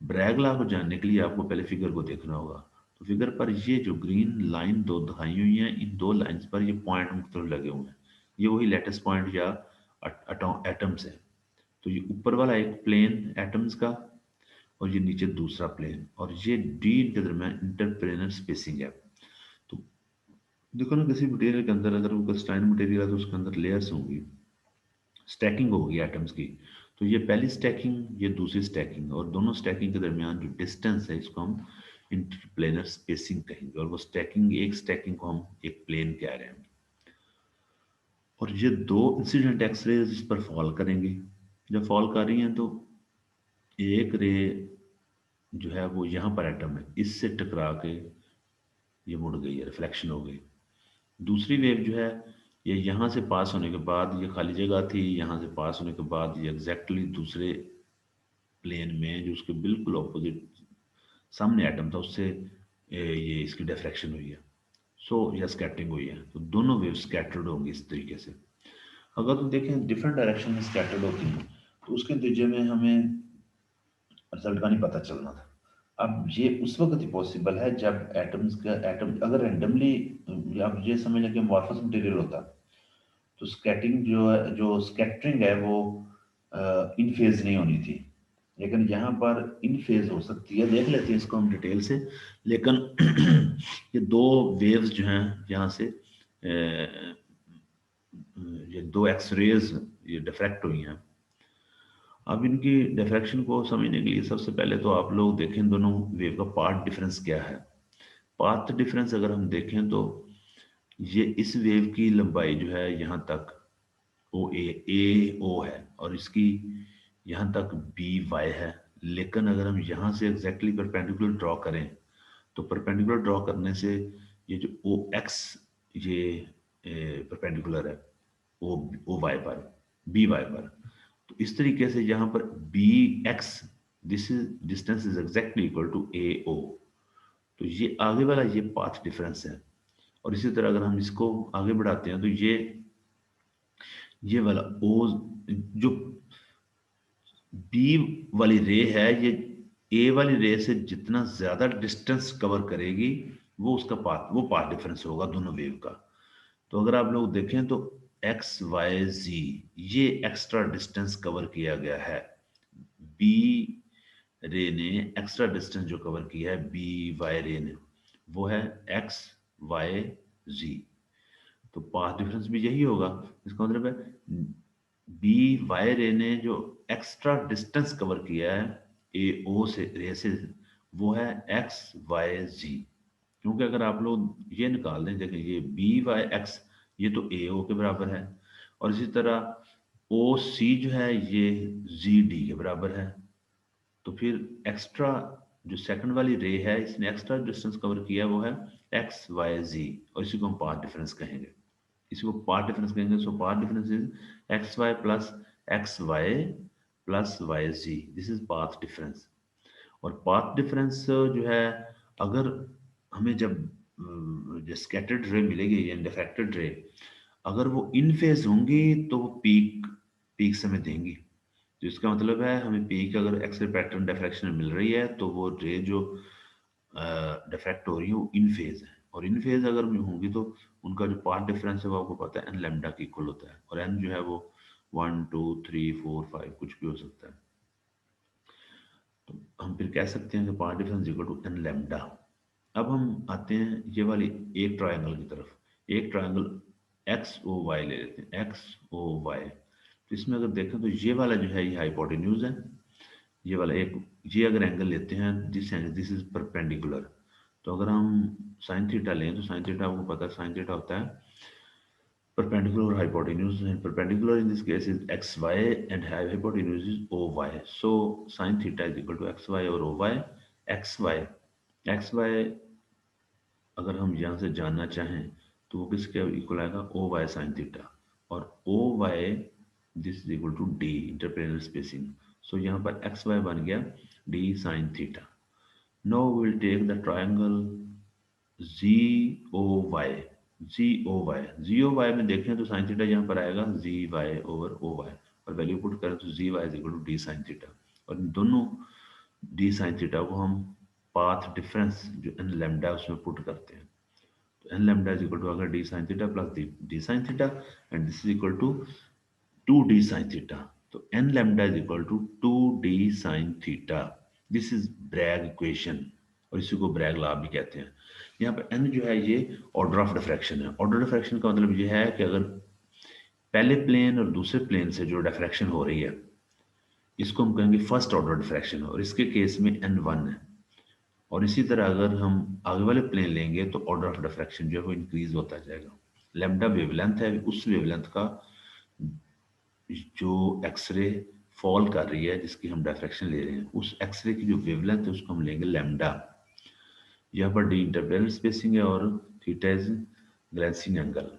ब्रैग लॉ को जानने के लिए आपको पहले फिगर को देखना होगा। तो फिगर पर ये जो ग्रीन लाइन दो दिखाई हुई है, इन दो लाइंस पर ये पॉइंट मुख्तलिफ लगे हुए हैं। ये वही लेटेस्ट पॉइंट या एटम्स है। तो ये ऊपर वाला एक प्लेन एटम्स का और ये नीचे दूसरा प्लेन, और ये डी के दरमियान इंटरप्लेनर स्पेसिंग है। तो देखो ना किसी मटेरियल के अंदर अगर वो क्रिस्टलाइन मटेरियल है तो उसके अंदर लेयर्स होंगी, स्टैकिंग होगी एटम्स की। तो ये पहली स्टैकिंग ये दूसरी स्टैकिंग, और दोनों स्टैकिंग के दरमियान जो डिस्टेंस है इसको हम इंटरप्लेनर स्पेसिंग कहेंगे, और वो स्टैकिंग एक स्टैकिंग को हम एक प्लेन कह रहे हैं। और ये दो इंसिडेंट एक्सरेज इस पर फॉल करेंगी। जब फॉल कर रही हैं तो एक रे जो है वो यहाँ पर एटम है इससे टकरा के ये मुड़ गई है, रिफ्लेक्शन हो गई। दूसरी वेव जो है ये यहाँ से पास होने के बाद, ये खाली जगह थी, यहाँ से पास होने के बाद ये एग्जैक्टली दूसरे प्लेन में जो उसके बिल्कुल ऑपोजिट सामने एटम था उससे ये इसकी डिफ्रैक्शन हुई है। सो या स्कैटरिंग हुई है। तो दोनों वेव स्कैटर्ड होंगी इस तरीके से। अगर तो देखें डिफरेंट डायरेक्शन में स्कैटर्ड होती हैं तो उसके नतीजे में हमें रिजल्ट का नहीं पता चलना था। अब ये उस वक्त ही पॉसिबल है जब एटम्स का एटम अगर रैंडमली, आप ये समझ लें कि अमॉर्फस मटेरियल होता तो स्कैटरिंग जो है, जो स्कैटरिंग है वो इन फेज नहीं होनी थी, लेकिन यहाँ पर इन फेज हो सकती है। देख लेते हैं इसको हम डिटेल से। लेकिन ये दो वेव्स जो हैं यहाँ से ये दो एक्सरेज ये डिफ्रैक्ट हुई हैं। अब इनकी डिफ्रैक्शन को समझने के लिए सबसे पहले तो आप लोग देखें दोनों वेव का पाथ डिफरेंस क्या है। पाथ डिफरेंस अगर हम देखें तो ये इस वेव की लंबाई जो है यहाँ तक ओ ए ओ है और इसकी यहाँ तक बी वाई है, लेकिन अगर हम यहाँ से एग्जैक्टली परपेंडिकुलर ड्रॉ करें तो परपेंडिकुलर ड्रॉ करने से ये जो ओ एक्स ये परपेंडिकुलर है ओ वाई पर, बी वाई पर। तो इस तरीके से यहाँ पर B X, this is distance is exactly equal to A O. तो ये आगे वाला ये पाथ डिफरेंस है। और इसी तरह अगर हम इसको आगे बढ़ाते हैं तो ये वाला ओ, जो बी वाली रे है, ये ए वाली रे से जितना ज्यादा डिस्टेंस कवर करेगी वो पाथ डिफरेंस होगा दोनों वेव का। तो अगर आप लोग देखें तो एक्स वाई जी ये एक्स्ट्रा डिस्टेंस कवर किया गया है, बी रे ने एक्स्ट्रा डिस्टेंस जो कवर किया है बी वाई रे ने, वो है एक्स वाई जी। तो पाथ डिफरेंस भी यही होगा। इसका मतलब है बी वाई रे ने जो एक्स्ट्रा डिस्टेंस कवर किया है ए ओ से रे से, वो है एक्स वाई जी। क्योंकि अगर आप लोग ये निकाल दें, देखें ये बी वाई एक्स ये तो ए ओ के बराबर है, और इसी तरह ओ सी जो है ये जी डी के बराबर है। तो फिर एक्स्ट्रा जो सेकंड वाली रे है इसने एक्स्ट्रा डिस्टेंस कवर किया है वो है एक्स वाई जी, और इसी को हम पाथ डिफरेंस कहेंगे। इसी को पाथ डिफरेंस कहेंगे। So path difference is X Y plus Y G, this is path difference. और पाथ डिफरेंस जो है, अगर हमें जब जो स्कैटर्ड रे मिलेगी या डिफ्रैक्टेड रे, अगर वो इन फेज होंगी तो वो पीक पीक समय देंगी। तो इसका मतलब है हमें पीक अगर एक्स रे पैटर्न डिफ्रैक्शन मिल रही है तो वो रे जो डिफ्रैक्ट हो रही है वो इन फेज है, और इन फेज अगर में होंगी तो उनका जो पाथ डिफरेंस है वो आपको पता है एन लेमडा के इक्वल होता है, और एन जो है वो 1 2 3 4 5 कुछ भी हो सकता है। तो हम फिर कह सकते हैं कि path difference equal to n lambda. अब हम आते हैं ये वाली एक ट्रायंगल की तरफ। एक ट्रायंगल एक्स ओ वाई ले लेते हैं, एक्स ओ वाई। तो इसमें अगर देखें तो ये वाला जो है ये हाइपोटेन्यूज है, ये वाला एक, ये अगर एंगल लेते हैं दिस इज परपेंडिकुलर। तो अगर हम साइन थीटा लें तो साइन थीटा आपको पता है साइन थीटा होता है perpendicular or hypotenuse, and perpendicular in this case is xy and hypotenuse is oy. So sin theta is equal to xy or oy, xy xy अगर हम यहाँ से जानना चाहें तो वो किसके इक्वल आएगा ओ वाई साइन थीटा, और O Y this is equal to D interplanar spacing. So यहाँ पर एक्स वाई बन गया D sine theta. Now we will take the triangle G O Y, G O Y में देखें तो sine theta यहाँ पर आएगा G Y over O Y, और वैल्यू पुट करें तो G Y is equal to D sine theta. और इन दोनों डी साइन थीटा को हम पाथ डिफरेंस जो एन लेमडा उसमें पुट करते हैं। तो n lambda is equal to अगर d sine theta plus d sine theta, and this is equal to 2d sin theta। तो n lambda is equal to 2d sin theta। This is Bragg equation, और इसी को Bragg law भी कहते हैं। यहाँ पर n जो है ये ऑर्डर ऑफ डिफ्रैक्शन है। ऑर्डर डिफ्रैक्शन का मतलब ये है कि अगर पहले प्लेन और दूसरे प्लेन से जो डिफ्रैक्शन हो रही है इसको हम कहेंगे फर्स्ट ऑर्डर डिफ्रैक्शन, और इसके केस में n1 है। और इसी तरह अगर हम आगे वाले प्लेन लेंगे तो ऑर्डर ऑफ डिफ्रैक्शन जो है वो इंक्रीज होता जाएगा। लैम्डा वेवलेंथ है, उस वेवलेंथ का जो एक्सरे फॉल कर रही है जिसकी हम डायफ्रैक्शन ले रहे हैं, उस एक्सरे की जो वेवलेंथ है उसको हम लेंगे लैम्डा। यहाँ पर डी इंटरप्लेनर स्पेसिंग है और थीटा इज ग्लेंसिंग एंगल।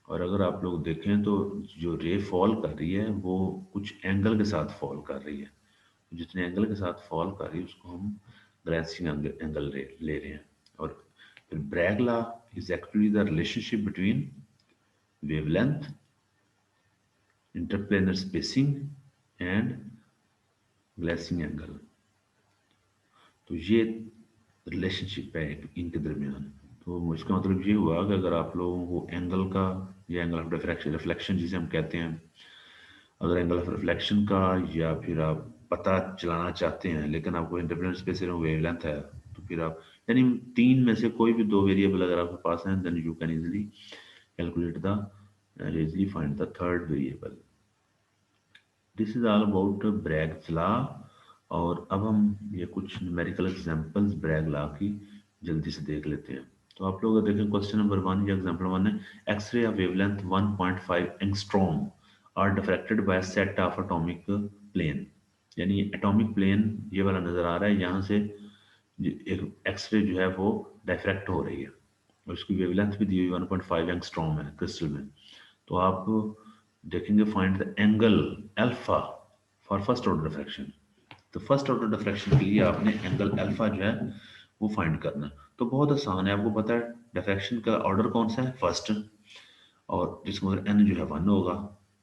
और अगर आप लोग देखें तो जो रे फॉल कर रही है वो कुछ एंगल के साथ फॉल कर रही है, जितने एंगल के साथ फॉल कर रही है उसको हम ग्लेंसिंग एंगल ले रहे हैं। और फिर Bragg law is actually the relationship between wavelength, interplanar spacing and glancing angle. तो ये रिलेशनशिप है इनके दरमियान। तो इसका मतलब ये हुआ कि अगर आप लोगों को एंगल का या एंगल ऑफ डिफ्रैक्शन रिफ्लेक्शन जिसे हम कहते हैं, अगर एंगल ऑफ रिफ्लेक्शन का या फिर आप पता चलाना चाहते हैं लेकिन आपको इंटरप्रेटर स्पेस वेवलेंथ है, तो फिर आप यानी तीन में से कोई भी दो वेरिएबल अगर आपके पास है then you can easily calculate the easily find the third variable. This is all about Bragg's law. और अब हम ये कुछ न्यूमेरिकल एग्जांपल्स ब्रैग लॉ की जल्दी से देख लेते हैं। तो आप लोग देखें क्वेश्चन नंबर 1 या एग्जांपल 1 है, x ray of wavelength 1.5 angstrom are diffracted by set of atomic plane. यानी एटॉमिक प्लेन ये वाला नज़र आ रहा है, यहाँ से एक एक्सरे जो है वो डायफ्रैक्ट हो रही है और उसकी वेवलेंथ भी दी हुई 1.5 एंगस्ट्रॉम है क्रिस्टल में। तो आप देखेंगे find the angle alpha for first order diffraction. तो फर्स्ट ऑर्डर डिफ्रैक्शन के लिए आपने एंगल अल्फा जो है वो फाइंड करना है। तो बहुत आसान है, आपको पता है डिफ्रैक्शन का ऑर्डर कौन सा है, फर्स्ट, और जिसका मतलब एन जो है 1 होगा।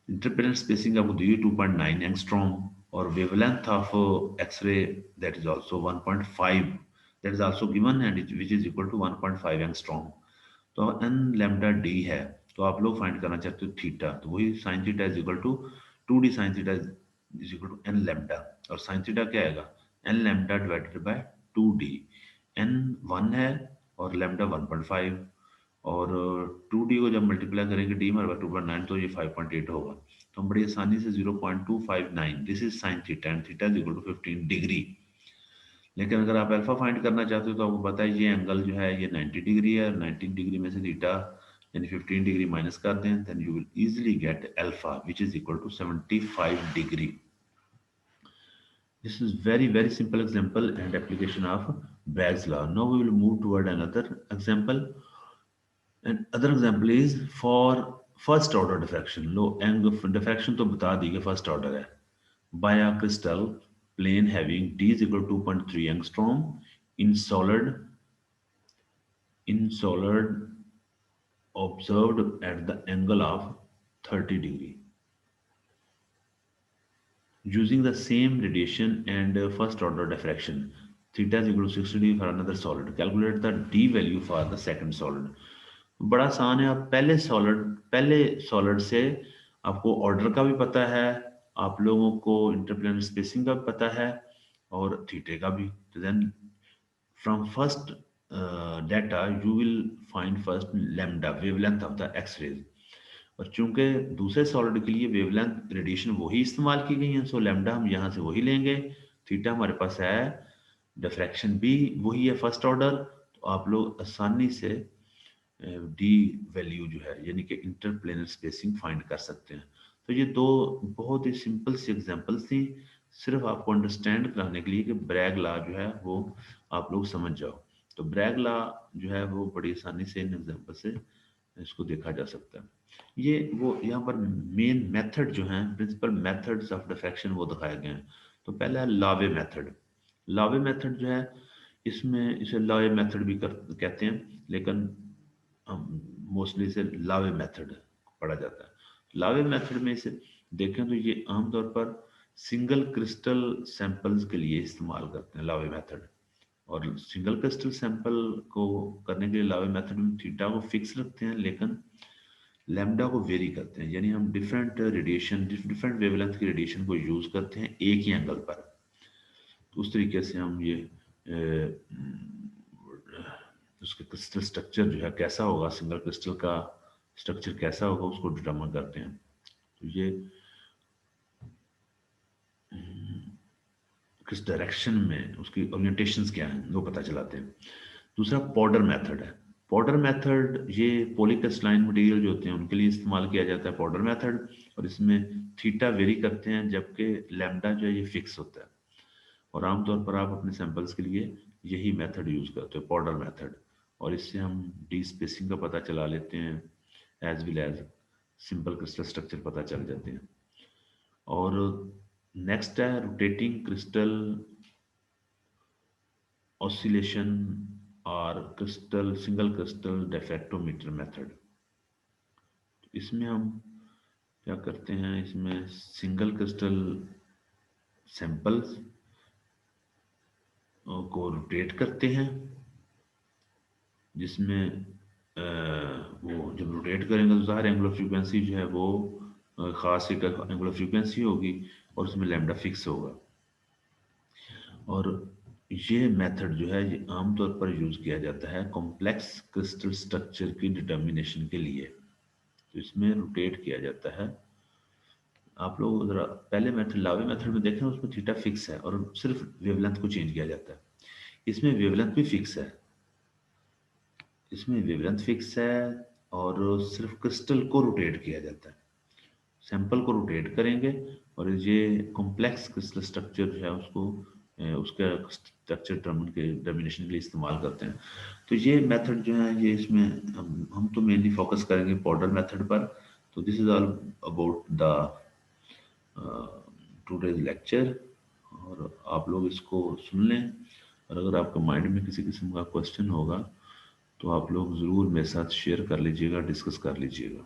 इंटरप्रेटेड स्पेसिंग आपको दी हुई 2.9 एंगस्ट्रॉम और wavelength of x ray that is also 1.5, that is also given and which is equal to 1.5 angstrom. तो एन लैम्डा डी है, तो आप लोग फाइंड करना चाहते हो थीटा, तो वही sine theta is equal to 2d sine theta is equal to n lambda. और साइन थीटा क्या आएगा, n lambda divided by 2d। N 1 है और लैम्डा 1.5, और 2d को जब मल्टीप्लाई करेंगे d हमारे पास 2.9, तो ये 5.8 होगा। तो हम बड़ी आसानी से 0.259, this is sine theta and theta is equal to 15 degree. लेकिन अगर आप अल्फा फाइंड करना चाहते हो तो आपको पता है ये एंगल जो है ये 90 डिग्री है, 90 डिग्री में से थीटा यानी 15 डिग्री माइनस कर दें, then you will easily get alpha which is equal to 75 degree. This is very simple example and application of Bragg's law. Now we will move toward another example. And other example is for first order diffraction. Low diffraction तो बता दी कि first order है. By a crystal plane having d is equal to 2.3 angstrom in solid observed at the angle of 30 degree. Using the same radiation and first order diffraction, theta is equal to 60 degree for another solid. Calculate the d value for the second solid. बड़ा आसान है, आप पहले solid से आपको order का भी पता है, आप लोगों को इंटरप्लेनर स्पेसिंग का भी पता है और थीटे का भी। तो then from first data you will find first lambda wavelength of the x rays. और चूंकि दूसरे सॉलिड के लिए वेवलेंथ रेडिएशन वही इस्तेमाल की गई है, सो लैम्डा हम यहाँ से वही लेंगे। थीटा हमारे पास है, डिफ्रैक्शन भी वही है फर्स्ट ऑर्डर, तो आप लोग आसानी से डी वैल्यू जो है यानी कि इंटरप्लेनर स्पेसिंग फाइंड कर सकते हैं। तो ये दो बहुत ही सिंपल सी एग्जांपल्स थी, सिर्फ आपको अंडरस्टैंड कराने के लिए कि ब्रैग लॉ जो है वो आप लोग समझ जाओ। तो ब्रैग लॉ जो है वो बड़ी आसानी से इन एग्जांपल से इसको देखा जा सकता है। ये वो यहाँ पर मेन मेथड जो है, प्रिंसिपल मेथड्स ऑफ डिफ्रैक्शन वो दिखाए गए हैं। तो पहला है लावे मेथड। लावे मेथड जो है, इसमें इसे लावे मेथड भी कहते हैं, लेकिन मोस्टली इसे लावे मेथड पढ़ा जाता है। लावे मेथड में इसे देखें तो ये आमतौर पर सिंगल क्रिस्टल सैंपल्स के लिए इस्तेमाल करते हैं लावे मेथड। और सिंगल क्रिस्टल सैंपल को करने के लिए लावे मेथड में थीटा को फिक्स रखते हैं, लेकिन लैम्डा को वेरी करते हैं, यानी हम डिफरेंट रेडिएशन डिफरेंट वेवलेंथ की रेडिएशन को यूज करते हैं एक ही एंगल पर। तो उस तरीके से हम ये उसके क्रिस्टल स्ट्रक्चर जो है कैसा होगा, सिंगल क्रिस्टल का स्ट्रक्चर कैसा होगा उसको डिटरमाइन करते हैं। तो ये किस डायरेक्शन में उसकी ओरिएंटेशंस क्या हैं वो पता चलाते हैं। दूसरा पॉडर मेथड है। पॉडर मेथड ये पॉलीक्रिस्टलाइन मटेरियल जो होते हैं उनके लिए इस्तेमाल किया जाता है पॉडर मेथड, और इसमें थीटा वेरी करते हैं जबकि लैम्डा जो है ये फिक्स होता है। और आमतौर पर आप अपने सैंपल्स के लिए यही मेथड यूज करते हो, पॉडर मेथड, और इससे हम डी स्पेसिंग का पता चला लेते हैं as well as simple crystal structure पता चल जाते हैं। और नेक्स्ट है रोटेटिंग क्रिस्टल ऑसिलेशन और crystal single crystal diffractometer method. इसमें हम क्या करते हैं, इसमें सिंगल क्रिस्टल सैंपल्स को रोटेट करते हैं, जिसमें वो जब रोटेट करेंगे तो ज़ाहिर एंगुलर फ्रीक्वेंसी जो है वो ख़ास एक एंगुलर फ्रीक्वेंसी होगी और उसमें लैम्डा फिक्स होगा। और ये मेथड जो है ये आमतौर पर यूज़ किया जाता है कॉम्प्लेक्स क्रिस्टल स्ट्रक्चर की डिटर्मिनेशन के लिए। तो इसमें रोटेट किया जाता है। आप लोग ज़रा पहले मेथड लावे मेथड में देखें, उसमें थीटा फिक्स है और सिर्फ वेवलेंथ को चेंज किया जाता है। इसमें वेवलेंथ भी फिक्स है, इसमें वेवलेंथ फिक्स है और सिर्फ क्रिस्टल को रोटेट किया जाता है। सैंपल को रोटेट करेंगे और ये कॉम्प्लेक्स क्रिस्टल स्ट्रक्चर जो है उसको उसका स्ट्रक्चर डिटर्मिनेशन के लिए इस्तेमाल करते हैं। तो ये मेथड जो है ये इसमें हम तो मेनली फोकस करेंगे पाउडर मेथड पर। तो this is all about the today's lecture, और आप लोग इसको सुन लें, और अगर आपके माइंड में किसी किस्म का क्वेश्चन होगा तो आप लोग ज़रूर मेरे साथ शेयर कर लीजिएगा, डिस्कस कर लीजिएगा।